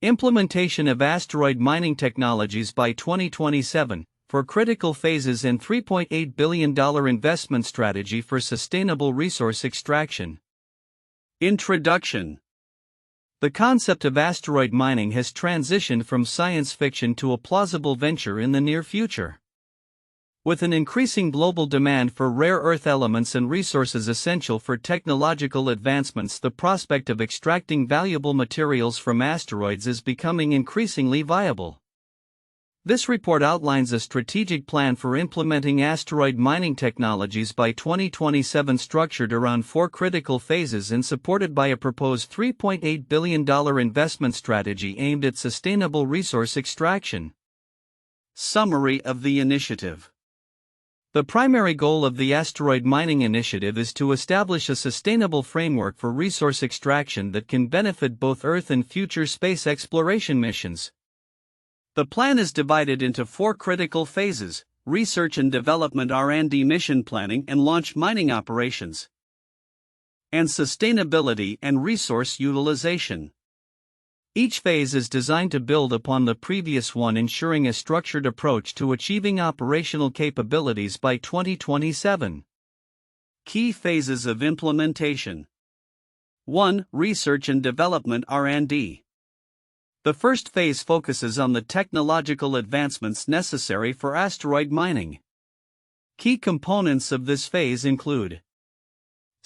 Implementation of asteroid mining technologies by 2027, for critical phases in $3.8 billion investment strategy for sustainable resource extraction. Introduction. The concept of asteroid mining has transitioned from science fiction to a plausible venture in the near future. With an increasing global demand for rare earth elements and resources essential for technological advancements, the prospect of extracting valuable materials from asteroids is becoming increasingly viable. This report outlines a strategic plan for implementing asteroid mining technologies by 2027, structured around 4 critical phases and supported by a proposed $3.8 billion investment strategy aimed at sustainable resource extraction. Summary of the initiative. The primary goal of the Asteroid Mining Initiative is to establish a sustainable framework for resource extraction that can benefit both Earth and future space exploration missions. The plan is divided into 4 critical phases: research and development, R&D, mission planning and launch, mining operations, and sustainability and resource utilization. Each phase is designed to build upon the previous one, ensuring a structured approach to achieving operational capabilities by 2027. Key phases of implementation. 1. Research and development, R&D. The first phase focuses on the technological advancements necessary for asteroid mining. Key components of this phase include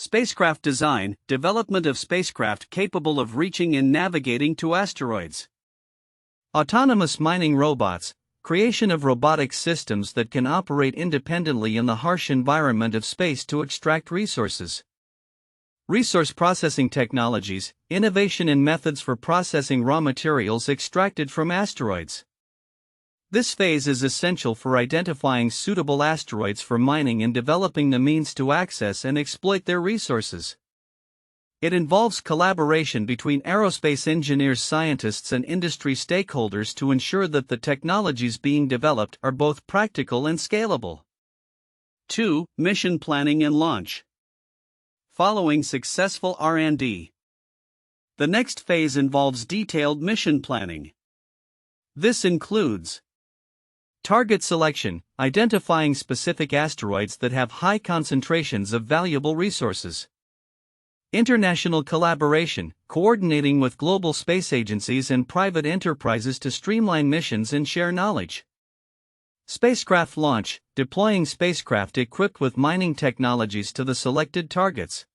spacecraft design, development of spacecraft capable of reaching and navigating to asteroids. Autonomous mining robots, creation of robotic systems that can operate independently in the harsh environment of space to extract resources. Resource processing technologies, innovation in methods for processing raw materials extracted from asteroids. This phase is essential for identifying suitable asteroids for mining and developing the means to access and exploit their resources. It involves collaboration between aerospace engineers, scientists, and industry stakeholders to ensure that the technologies being developed are both practical and scalable. 2. Mission planning and launch. Following successful R&D, the next phase involves detailed mission planning. This includes target selection, identifying specific asteroids that have high concentrations of valuable resources. International collaboration, coordinating with global space agencies and private enterprises to streamline missions and share knowledge. Spacecraft launch, deploying spacecraft equipped with mining technologies to the selected targets.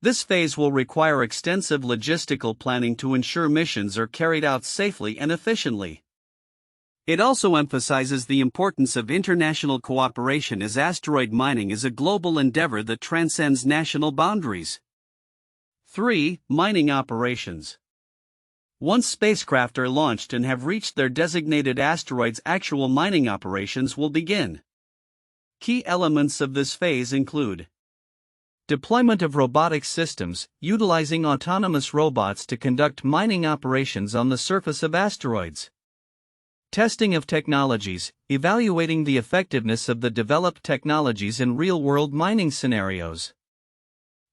This phase will require extensive logistical planning to ensure missions are carried out safely and efficiently. It also emphasizes the importance of international cooperation, as asteroid mining is a global endeavor that transcends national boundaries. 3. Mining operations. Once spacecraft are launched and have reached their designated asteroids, actual mining operations will begin. Key elements of this phase include deployment of robotic systems, utilizing autonomous robots to conduct mining operations on the surface of asteroids. Testing of technologies, evaluating the effectiveness of the developed technologies in real-world mining scenarios.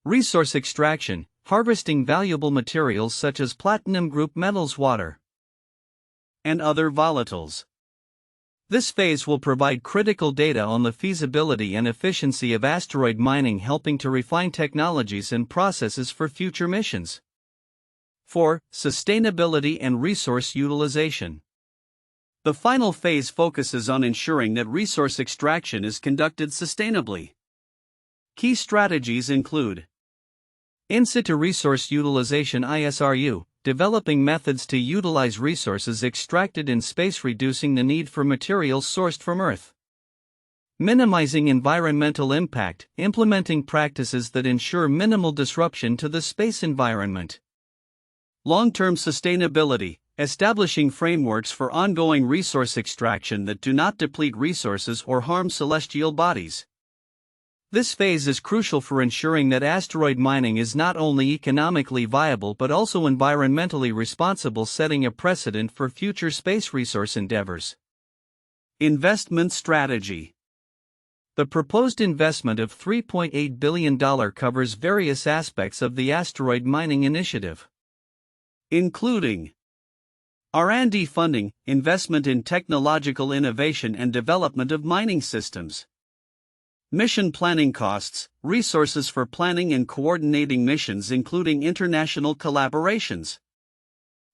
Resource extraction, harvesting valuable materials such as platinum group metals, water, and other volatiles. This phase will provide critical data on the feasibility and efficiency of asteroid mining, helping to refine technologies and processes for future missions. 4. Sustainability and resource utilization. The final phase focuses on ensuring that resource extraction is conducted sustainably. Key strategies include in-situ resource utilization, ISRU, developing methods to utilize resources extracted in space, reducing the need for materials sourced from Earth. Minimizing environmental impact, implementing practices that ensure minimal disruption to the space environment. Long-term sustainability, establishing frameworks for ongoing resource extraction that do not deplete resources or harm celestial bodies. This phase is crucial for ensuring that asteroid mining is not only economically viable but also environmentally responsible, setting a precedent for future space resource endeavors. Investment strategy. The proposed investment of $3.8 billion covers various aspects of the asteroid mining initiative, including R&D funding, investment in technological innovation and development of mining systems. Mission planning costs, resources for planning and coordinating missions including international collaborations.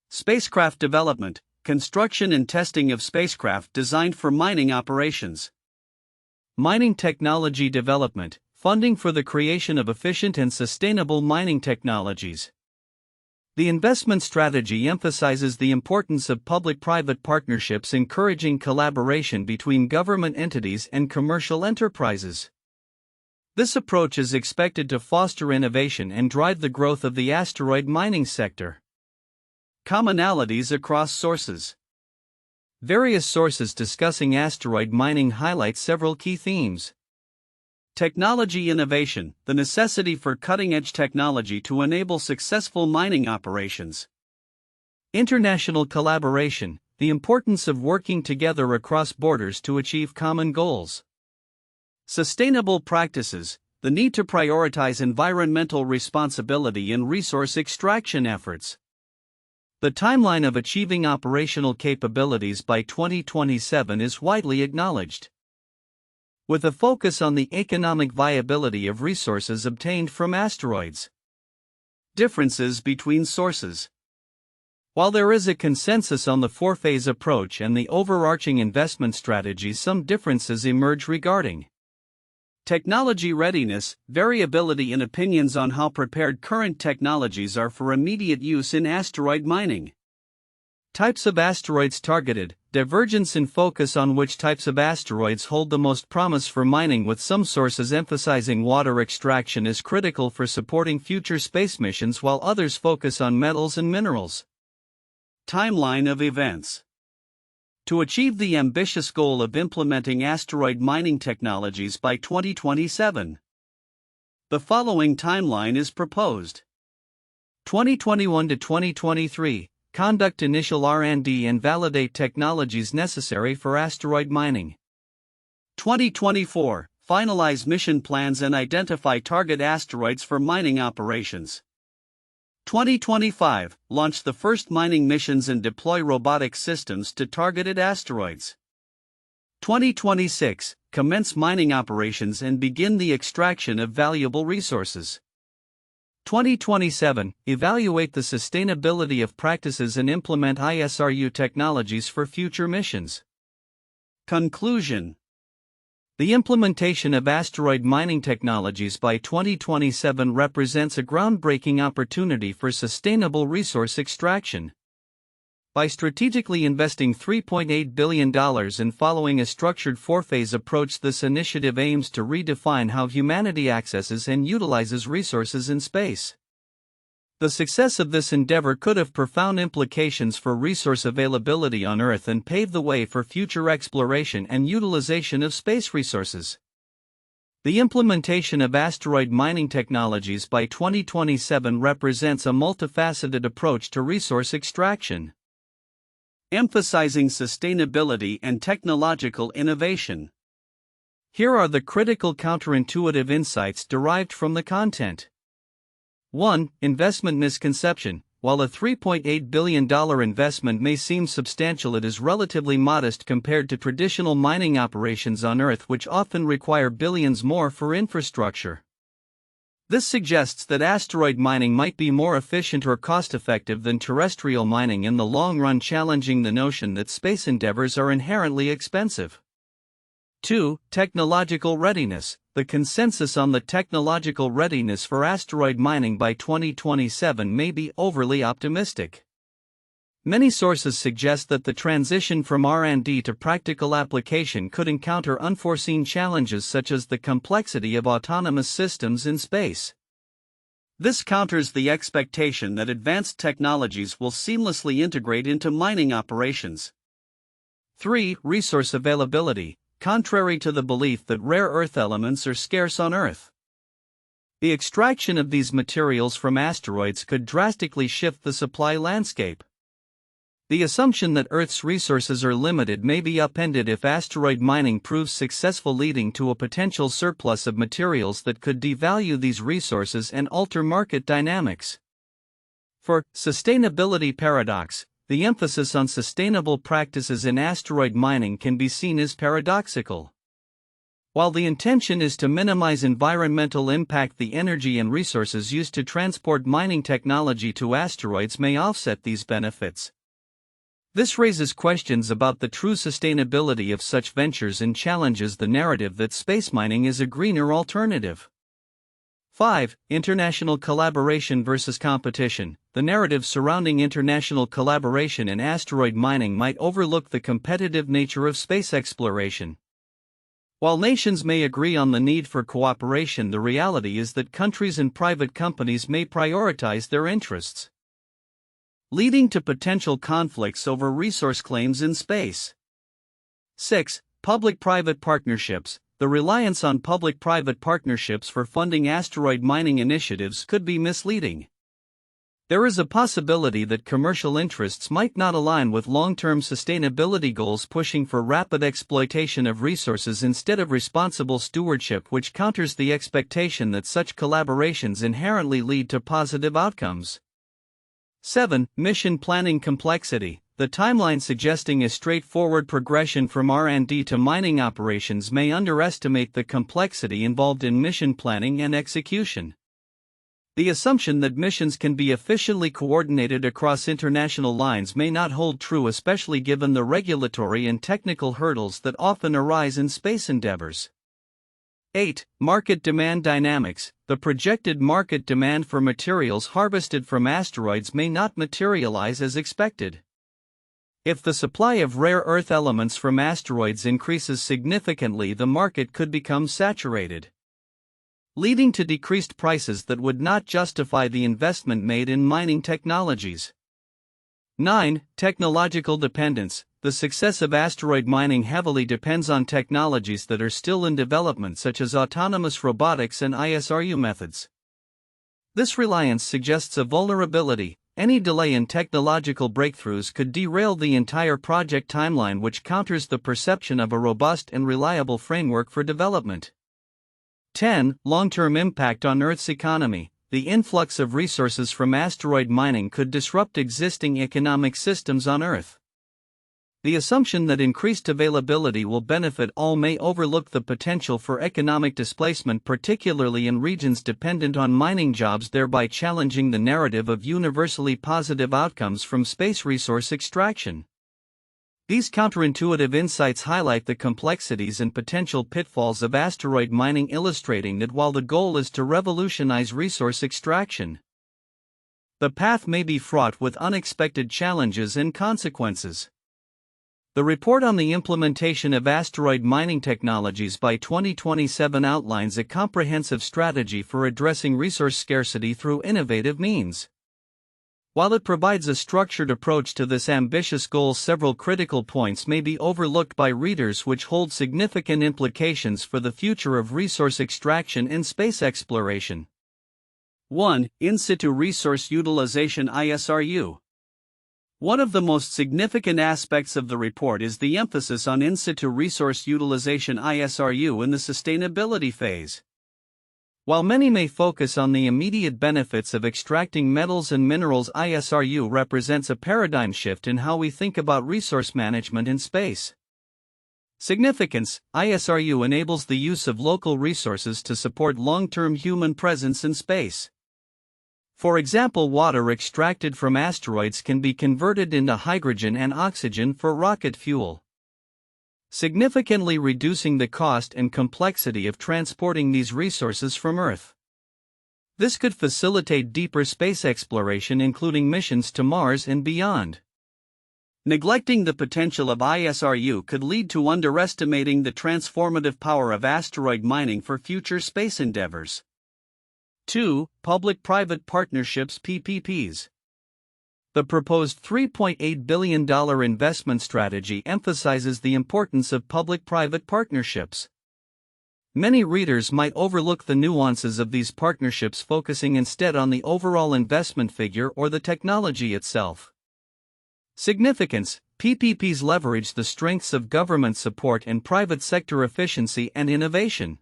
Spacecraft development, construction and testing of spacecraft designed for mining operations. Mining technology development, funding for the creation of efficient and sustainable mining technologies. The investment strategy emphasizes the importance of public-private partnerships encouraging collaboration between government entities and commercial enterprises. This approach is expected to foster innovation and drive the growth of the asteroid mining sector. Commonalities across sources. Various sources discussing asteroid mining highlight several key themes. Technology innovation, the necessity for cutting-edge technology to enable successful mining operations. International collaboration, the importance of working together across borders to achieve common goals. Sustainable practices, the need to prioritize environmental responsibility in resource extraction efforts. The timeline of achieving operational capabilities by 2027 is widely acknowledged, with a focus on the economic viability of resources obtained from asteroids. Differences between sources. While there is a consensus on the four-phase approach and the overarching investment strategy, some differences emerge regarding technology readiness, variability in opinions on how prepared current technologies are for immediate use in asteroid mining. Types of asteroids targeted, divergence in focus on which types of asteroids hold the most promise for mining, with some sources emphasizing water extraction as critical for supporting future space missions while others focus on metals and minerals. Timeline of events. To achieve the ambitious goal of implementing asteroid mining technologies by 2027, the following timeline is proposed. 2021 to 2023. Conduct initial R&D and validate technologies necessary for asteroid mining. 2024. Finalize mission plans and identify target asteroids for mining operations. 2025. Launch the first mining missions and deploy robotic systems to targeted asteroids. 2026. Commence mining operations and begin the extraction of valuable resources. 2027. Evaluate the sustainability of practices and implement ISRU technologies for future missions. Conclusion. The implementation of asteroid mining technologies by 2027 represents a groundbreaking opportunity for sustainable resource extraction. By strategically investing $3.8 billion and following a structured four-phase approach, this initiative aims to redefine how humanity accesses and utilizes resources in space. The success of this endeavor could have profound implications for resource availability on Earth and pave the way for future exploration and utilization of space resources. The implementation of asteroid mining technologies by 2027 represents a multifaceted approach to resource extraction, emphasizing sustainability and technological innovation. Here are the critical counterintuitive insights derived from the content. 1. Investment misconception. While a $3.8 billion investment may seem substantial, it is relatively modest compared to traditional mining operations on Earth, which often require billions more for infrastructure. This suggests that asteroid mining might be more efficient or cost-effective than terrestrial mining in the long run, challenging the notion that space endeavors are inherently expensive. 2. Technological readiness. The consensus on the technological readiness for asteroid mining by 2027 may be overly optimistic. Many sources suggest that the transition from R&D to practical application could encounter unforeseen challenges such as the complexity of autonomous systems in space. This counters the expectation that advanced technologies will seamlessly integrate into mining operations. 3. Resource availability. Contrary to the belief that rare earth elements are scarce on Earth, the extraction of these materials from asteroids could drastically shift the supply landscape. The assumption that Earth's resources are limited may be upended if asteroid mining proves successful, leading to a potential surplus of materials that could devalue these resources and alter market dynamics. 4. Sustainability paradox. the emphasis on sustainable practices in asteroid mining can be seen as paradoxical. While the intention is to minimize environmental impact, the energy and resources used to transport mining technology to asteroids may offset these benefits. This raises questions about the true sustainability of such ventures and challenges the narrative that space mining is a greener alternative. 5. International collaboration versus competition. The narrative surrounding international collaboration in asteroid mining might overlook the competitive nature of space exploration. While nations may agree on the need for cooperation, the reality is that countries and private companies may prioritize their interests, leading to potential conflicts over resource claims in space. 6. Public-private partnerships. The reliance on public-private partnerships for funding asteroid mining initiatives could be misleading. There is a possibility that commercial interests might not align with long-term sustainability goals, pushing for rapid exploitation of resources instead of responsible stewardship, which counters the expectation that such collaborations inherently lead to positive outcomes. 7. Mission planning complexity. The timeline suggesting a straightforward progression from R&D to mining operations may underestimate the complexity involved in mission planning and execution. The assumption that missions can be efficiently coordinated across international lines may not hold true, especially given the regulatory and technical hurdles that often arise in space endeavors. 8. Market demand dynamics. The projected market demand for materials harvested from asteroids may not materialize as expected. If the supply of rare earth elements from asteroids increases significantly, the market could become saturated, leading to decreased prices that would not justify the investment made in mining technologies. 9. Technological dependence. The success of asteroid mining heavily depends on technologies that are still in development, such as autonomous robotics and ISRU methods. This reliance suggests a vulnerability. Any delay in technological breakthroughs could derail the entire project timeline, which counters the perception of a robust and reliable framework for development. 10. Long-term impact on Earth's economy. The influx of resources from asteroid mining could disrupt existing economic systems on Earth. The assumption that increased availability will benefit all may overlook the potential for economic displacement, particularly in regions dependent on mining jobs, thereby challenging the narrative of universally positive outcomes from space resource extraction. These counterintuitive insights highlight the complexities and potential pitfalls of asteroid mining, illustrating that while the goal is to revolutionize resource extraction, the path may be fraught with unexpected challenges and consequences. The report on the implementation of asteroid mining technologies by 2027 outlines a comprehensive strategy for addressing resource scarcity through innovative means. While it provides a structured approach to this ambitious goal, several critical points may be overlooked by readers which hold significant implications for the future of resource extraction and space exploration. 1. In-situ resource utilization (ISRU). One of the most significant aspects of the report is the emphasis on in-situ resource utilization (ISRU) in the sustainability phase. While many may focus on the immediate benefits of extracting metals and minerals, ISRU represents a paradigm shift in how we think about resource management in space. Significance: ISRU enables the use of local resources to support long-term human presence in space. For example, water extracted from asteroids can be converted into hydrogen and oxygen for rocket fuel, significantly reducing the cost and complexity of transporting these resources from Earth. This could facilitate deeper space exploration, including missions to Mars and beyond. Neglecting the potential of ISRU could lead to underestimating the transformative power of asteroid mining for future space endeavors. 2. Public-private partnerships (PPPs). The proposed $3.8 billion investment strategy emphasizes the importance of public-private partnerships. Many readers might overlook the nuances of these partnerships, focusing instead on the overall investment figure or the technology itself. Significance: PPPs leverage the strengths of government support and private sector efficiency and innovation.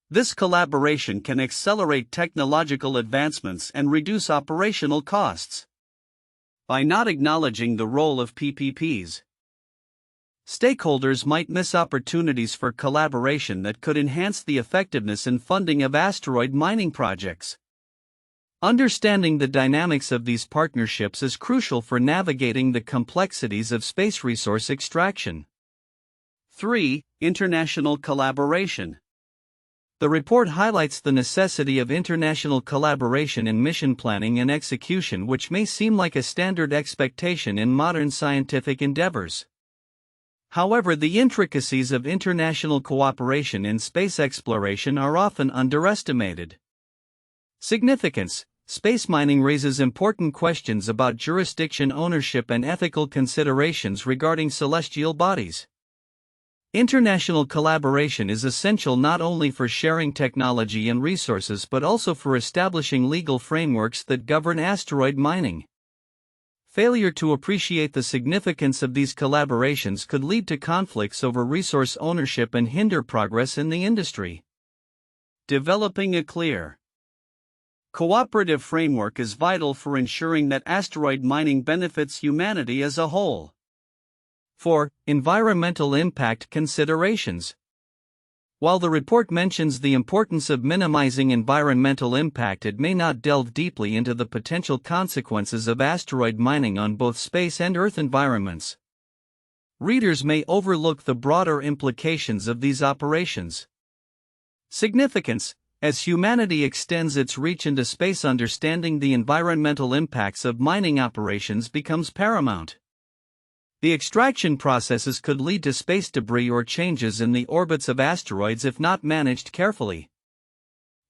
This collaboration can accelerate technological advancements and reduce operational costs, by not acknowledging the role of PPPs. Stakeholders might miss opportunities for collaboration that could enhance the effectiveness and funding of asteroid mining projects. Understanding the dynamics of these partnerships is crucial for navigating the complexities of space resource extraction. 3. International collaboration. The report highlights the necessity of international collaboration in mission planning and execution, which may seem like a standard expectation in modern scientific endeavors. However, the intricacies of international cooperation in space exploration are often underestimated. Significance. Space mining raises important questions about jurisdiction, ownership, and ethical considerations regarding celestial bodies. International collaboration is essential not only for sharing technology and resources but also for establishing legal frameworks that govern asteroid mining. Failure to appreciate the significance of these collaborations could lead to conflicts over resource ownership and hinder progress in the industry. Developing a clear, cooperative framework is vital for ensuring that asteroid mining benefits humanity as a whole. 4. Environmental impact considerations. While the report mentions the importance of minimizing environmental impact, it may not delve deeply into the potential consequences of asteroid mining on both space and Earth environments. Readers may overlook the broader implications of these operations. Significance. As humanity extends its reach into space, understanding the environmental impacts of mining operations becomes paramount. The extraction processes could lead to space debris or changes in the orbits of asteroids if not managed carefully.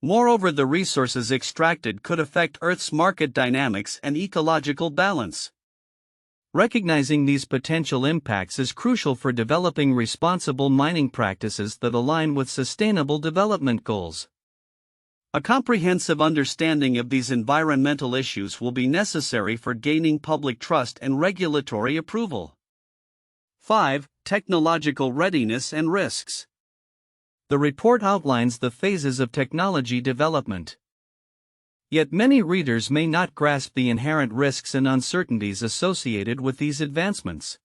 Moreover, the resources extracted could affect Earth's market dynamics and ecological balance. Recognizing these potential impacts is crucial for developing responsible mining practices that align with sustainable development goals. A comprehensive understanding of these environmental issues will be necessary for gaining public trust and regulatory approval. 5. Technological readiness and risks. The report outlines the phases of technology development. Yet many readers may not grasp the inherent risks and uncertainties associated with these advancements.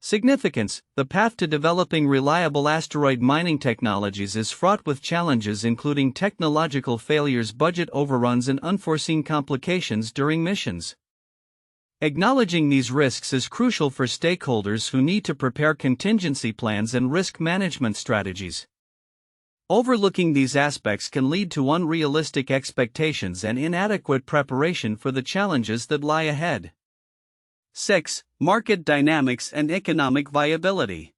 Significance. The path to developing reliable asteroid mining technologies is fraught with challenges including technological failures, budget overruns, and unforeseen complications during missions. Acknowledging these risks is crucial for stakeholders who need to prepare contingency plans and risk management strategies. Overlooking these aspects can lead to unrealistic expectations and inadequate preparation for the challenges that lie ahead. 6. Market dynamics and economic viability.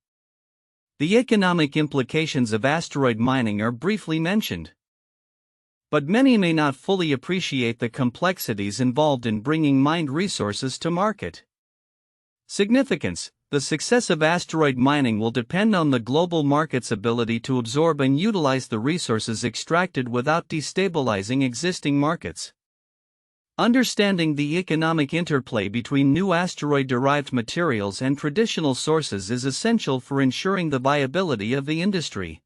The economic implications of asteroid mining are briefly mentioned. But many may not fully appreciate the complexities involved in bringing mined resources to market. Significance. The success of asteroid mining will depend on the global market's ability to absorb and utilize the resources extracted without destabilizing existing markets. Understanding the economic interplay between new asteroid-derived materials and traditional sources is essential for ensuring the viability of the industry.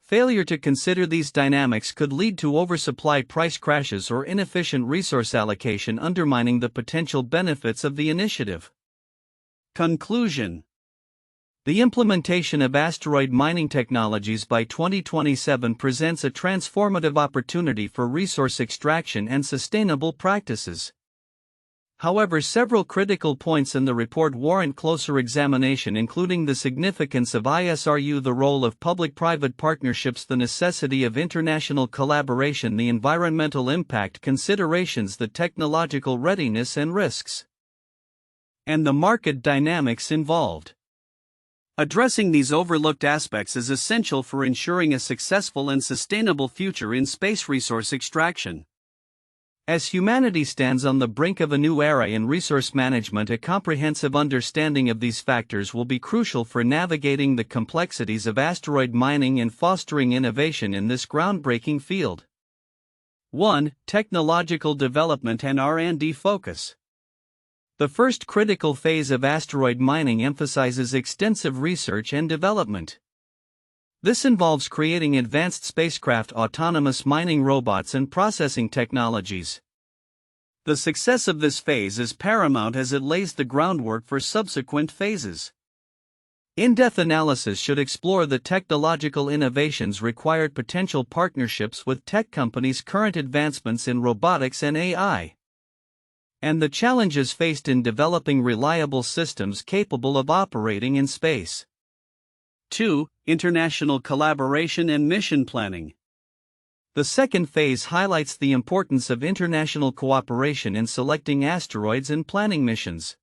Failure to consider these dynamics could lead to oversupply, price crashes, or inefficient resource allocation, undermining the potential benefits of the initiative. Conclusion. The implementation of asteroid mining technologies by 2027 presents a transformative opportunity for resource extraction and sustainable practices. However, several critical points in the report warrant closer examination, including the significance of ISRU, the role of public-private partnerships, the necessity of international collaboration, the environmental impact considerations, the technological readiness and risks, and the market dynamics involved. Addressing these overlooked aspects is essential for ensuring a successful and sustainable future in space resource extraction. As humanity stands on the brink of a new era in resource management, a comprehensive understanding of these factors will be crucial for navigating the complexities of asteroid mining and fostering innovation in this groundbreaking field. 1. Technological development and R&D focus. The first critical phase of asteroid mining emphasizes extensive research and development. This involves creating advanced spacecraft, autonomous mining robots, and processing technologies. The success of this phase is paramount as it lays the groundwork for subsequent phases. In-depth analysis should explore the technological innovations required, potential partnerships with tech companies, current advancements in robotics and AI, and the challenges faced in developing reliable systems capable of operating in space. 2. International collaboration and mission planning. The second phase highlights the importance of international cooperation in selecting asteroids and planning missions.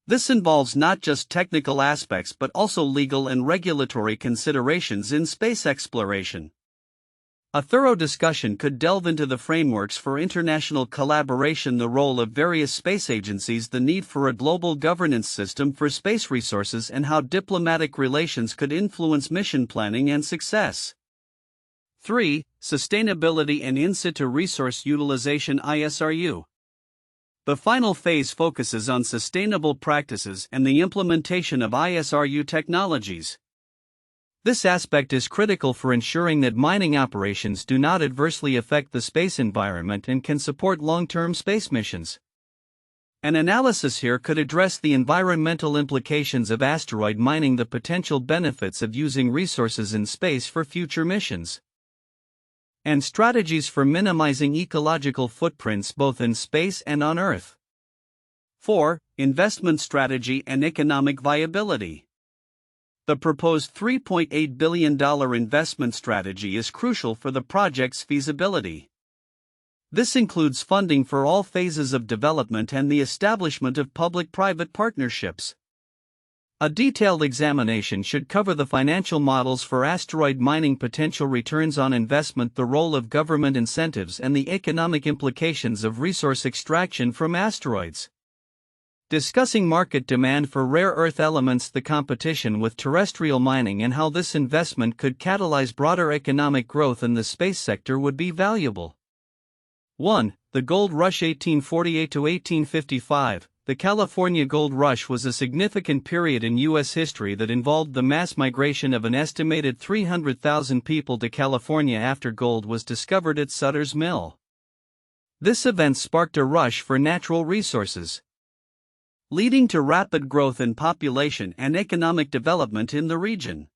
This involves not just technical aspects but also legal and regulatory considerations in space exploration. A thorough discussion could delve into the frameworks for international collaboration, the role of various space agencies, the need for a global governance system for space resources, and how diplomatic relations could influence mission planning and success. 3. Sustainability and in-situ resource utilization (ISRU). The final phase focuses on sustainable practices and the implementation of ISRU technologies. This aspect is critical for ensuring that mining operations do not adversely affect the space environment and can support long-term space missions. An analysis here could address the environmental implications of asteroid mining, the potential benefits of using resources in space for future missions, and strategies for minimizing ecological footprints both in space and on Earth. 4. Investment strategy and economic viability. The proposed $3.8 billion investment strategy is crucial for the project's feasibility. This includes funding for all phases of development and the establishment of public-private partnerships. A detailed examination should cover the financial models for asteroid mining, potential returns on investment, the role of government incentives, and the economic implications of resource extraction from asteroids. Discussing market demand for rare earth elements, the competition with terrestrial mining, and how this investment could catalyze broader economic growth in the space sector would be valuable. 1. The Gold Rush 1848 to 1855. The California Gold Rush was a significant period in U.S. history that involved the mass migration of an estimated 300,000 people to California after gold was discovered at Sutter's Mill. This event sparked a rush for natural resources, leading to rapid growth in population and economic development in the region.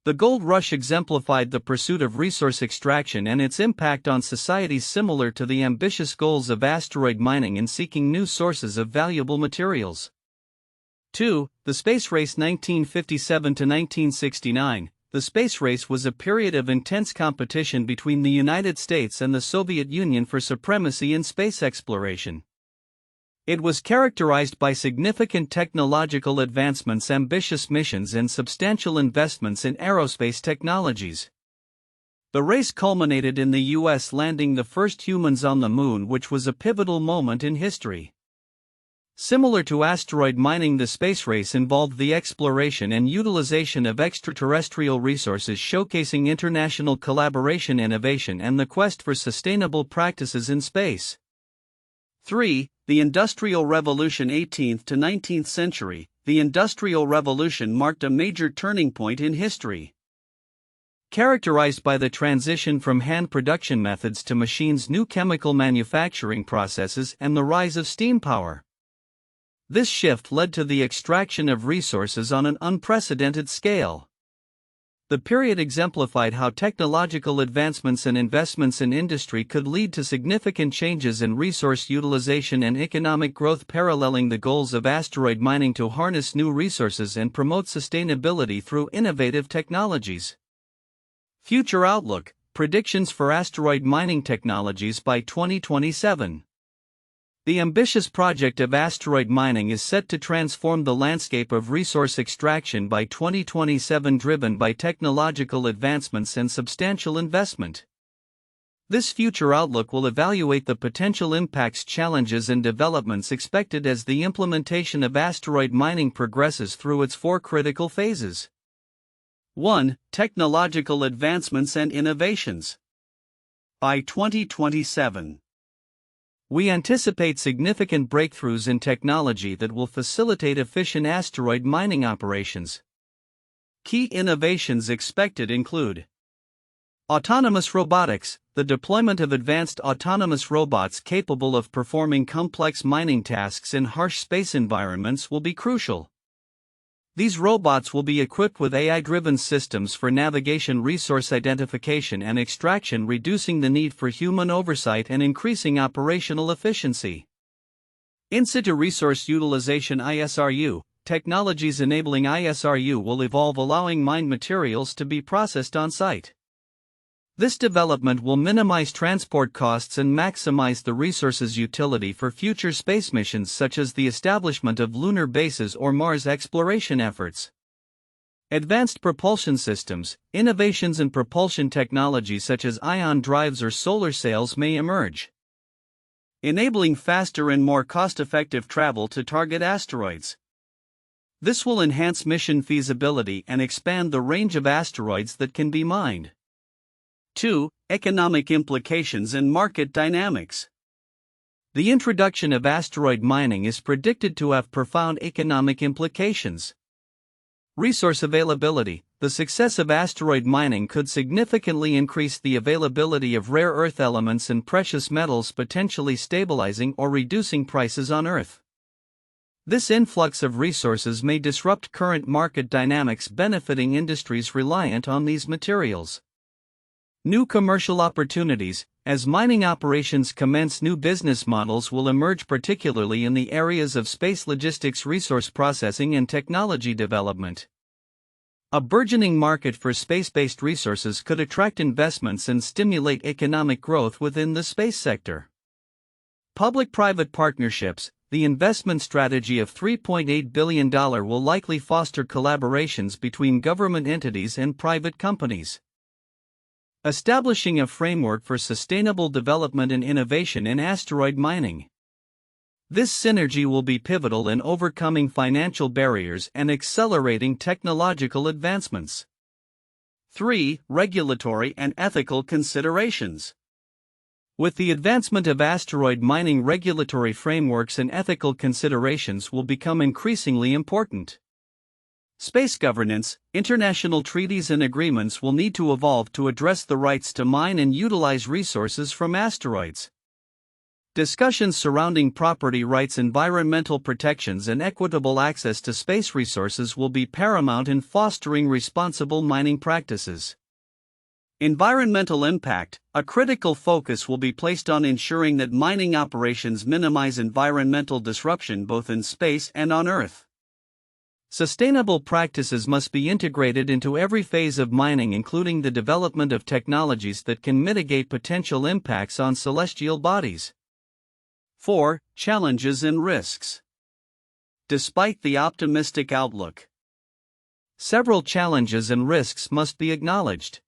The gold rush exemplified the pursuit of resource extraction and its impact on societies, similar to the ambitious goals of asteroid mining in seeking new sources of valuable materials. 2. The Space Race 1957 to 1969. The space race was a period of intense competition between the United States and the Soviet Union for supremacy in space exploration. It was characterized by significant technological advancements, ambitious missions, and substantial investments in aerospace technologies. The race culminated in the U.S. landing the first humans on the Moon, which was a pivotal moment in history. Similar to asteroid mining, the space race involved the exploration and utilization of extraterrestrial resources, showcasing international collaboration, innovation, and the quest for sustainable practices in space. 3. The Industrial Revolution 18th to 19th century. The Industrial Revolution marked a major turning point in history, characterized by the transition from hand production methods to machines, new chemical manufacturing processes, and the rise of steam power. This shift led to the extraction of resources on an unprecedented scale. The period exemplified how technological advancements and investments in industry could lead to significant changes in resource utilization and economic growth, paralleling the goals of asteroid mining to harness new resources and promote sustainability through innovative technologies. Future outlook: predictions for asteroid mining technologies by 2027. The ambitious project of asteroid mining is set to transform the landscape of resource extraction by 2027, driven by technological advancements and substantial investment. This future outlook will evaluate the potential impacts, challenges, and developments expected as the implementation of asteroid mining progresses through its four critical phases. 1. Technological advancements and innovations. By 2027, we anticipate significant breakthroughs in technology that will facilitate efficient asteroid mining operations. Key innovations expected include autonomous robotics. the deployment of advanced autonomous robots capable of performing complex mining tasks in harsh space environments will be crucial. These robots will be equipped with AI-driven systems for navigation, resource identification, and extraction, reducing the need for human oversight and increasing operational efficiency. In-situ resource utilization (ISRU) technologies enabling ISRU will evolve, allowing mined materials to be processed on-site. This development will minimize transport costs and maximize the resource's utility for future space missions, such as the establishment of lunar bases or Mars exploration efforts. Advanced propulsion systems, innovations in propulsion technology such as ion drives or solar sails may emerge, enabling faster and more cost-effective travel to target asteroids. This will enhance mission feasibility and expand the range of asteroids that can be mined. 2. Economic implications and market dynamics. The introduction of asteroid mining is predicted to have profound economic implications. Resource availability. The success of asteroid mining could significantly increase the availability of rare earth elements and precious metals, potentially stabilizing or reducing prices on Earth. This influx of resources may disrupt current market dynamics, benefiting industries reliant on these materials. New commercial opportunities. As mining operations commence, new business models will emerge, particularly in the areas of space logistics, resource processing, and technology development. A burgeoning market for space-based resources could attract investments and stimulate economic growth within the space sector. Public-private partnerships. The investment strategy of $3.8 billion will likely foster collaborations between government entities and private companies, establishing a framework for sustainable development and innovation in asteroid mining. This synergy will be pivotal in overcoming financial barriers and accelerating technological advancements. 3. Regulatory and ethical considerations. With the advancement of asteroid mining, regulatory frameworks and ethical considerations will become increasingly important. Space governance, international treaties and agreements will need to evolve to address the rights to mine and utilize resources from asteroids. Discussions surrounding property rights, environmental protections, and equitable access to space resources will be paramount in fostering responsible mining practices. Environmental impact. A critical focus will be placed on ensuring that mining operations minimize environmental disruption both in space and on Earth. Sustainable practices must be integrated into every phase of mining, including the development of technologies that can mitigate potential impacts on celestial bodies. 4. Challenges and risks. Despite the optimistic outlook, several challenges and risks must be acknowledged.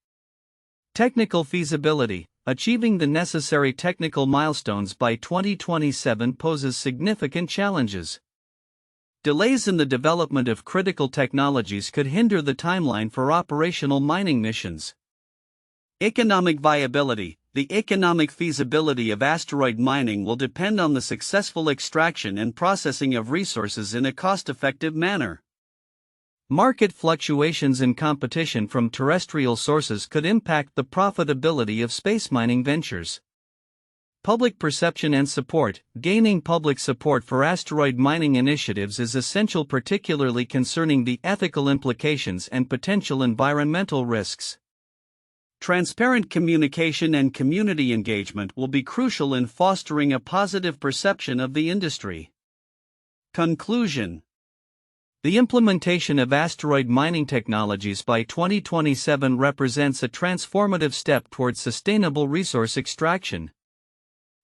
Technical feasibility. Achieving the necessary technical milestones by 2027 poses significant challenges. Delays in the development of critical technologies could hinder the timeline for operational mining missions. Economic viability. The economic feasibility of asteroid mining will depend on the successful extraction and processing of resources in a cost-effective manner. Market fluctuations and competition from terrestrial sources could impact the profitability of space mining ventures. Public perception and support. Gaining public support for asteroid mining initiatives is essential, particularly concerning the ethical implications and potential environmental risks. Transparent communication and community engagement will be crucial in fostering a positive perception of the industry. Conclusion. The implementation of asteroid mining technologies by 2027 represents a transformative step towards sustainable resource extraction.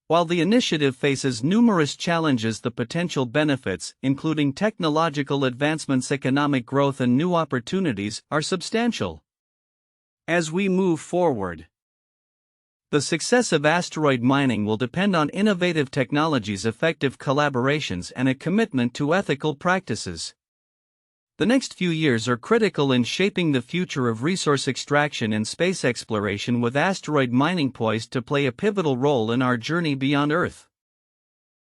While the initiative faces numerous challenges, the potential benefits, including technological advancements, economic growth, and new opportunities, are substantial. As we move forward, the success of asteroid mining will depend on innovative technologies, effective collaborations, and a commitment to ethical practices. The next few years are critical in shaping the future of resource extraction and space exploration, with asteroid mining poised to play a pivotal role in our journey beyond Earth.